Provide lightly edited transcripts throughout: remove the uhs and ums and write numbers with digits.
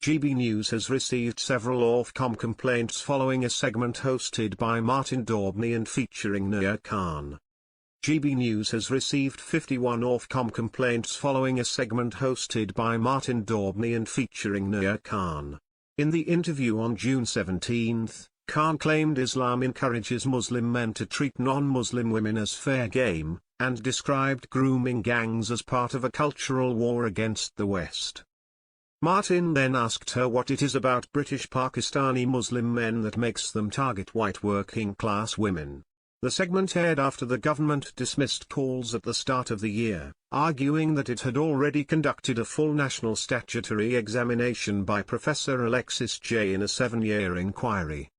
GB News has received several Ofcom complaints following a segment hosted by Martin Daubney and featuring Nuriya Khan. GB News has received 51 Ofcom complaints following a segment hosted by Martin Daubney and featuring Nuriya Khan. In the interview on June 17, Khan claimed Islam encourages Muslim men to treat non-Muslim women as fair game, and described grooming gangs as part of a cultural war against the West. Martin then asked her what it is about British Pakistani Muslim men that makes them target white working-class women. The segment aired after the government dismissed calls at the start of the year, arguing that it had already conducted a full national statutory examination by Professor Alexis J. in a 7-year inquiry.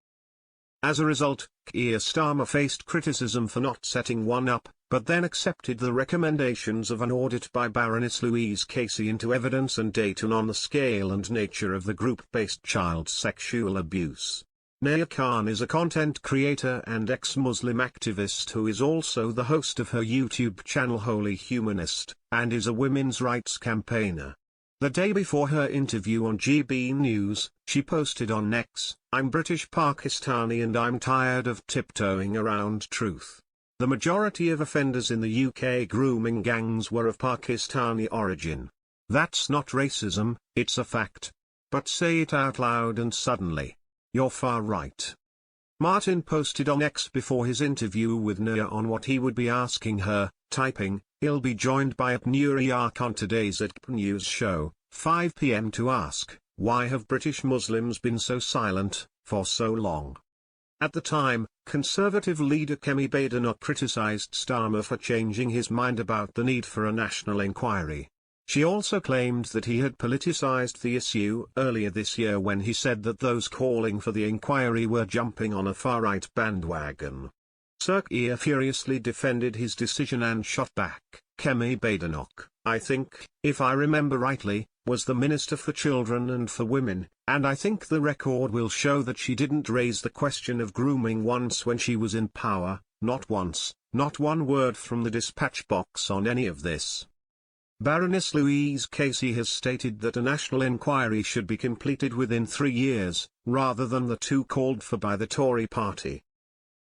As a result, Keir Starmer faced criticism for not setting one up, but then accepted the recommendations of an audit by Baroness Louise Casey into evidence and data on the scale and nature of the group-based child sexual abuse. Nuriya Khan is a content creator and ex-Muslim activist who is also the host of her YouTube channel Holy Humanist, and is a women's rights campaigner. The day before her interview on GB News, she posted on X, "I'm British Pakistani and I'm tired of tiptoeing around truth. The majority of offenders in the UK grooming gangs were of Pakistani origin. That's not racism, it's a fact. But say it out loud and suddenly, you're far right." Martin posted on X before his interview with Nuriya on what he would be asking her, typing, "He'll be joined by Nuriya Khan today's News show, 5 p.m. to ask, why have British Muslims been so silent, for so long?" At the time, Conservative leader Kemi Badenoch criticised Starmer for changing his mind about the need for a national inquiry. She also claimed that he had politicised the issue earlier this year when he said that those calling for the inquiry were jumping on a far-right bandwagon. Sir Keir furiously defended his decision and shot back. Kemi Badenoch, I think, if I remember rightly, was the Minister for Children and for Women, and I think the record will show that she didn't raise the question of grooming once when she was in power, not once, not one word from the dispatch box on any of this. Baroness Louise Casey has stated that a national inquiry should be completed within 3 years, rather than the 2 called for by the Tory party.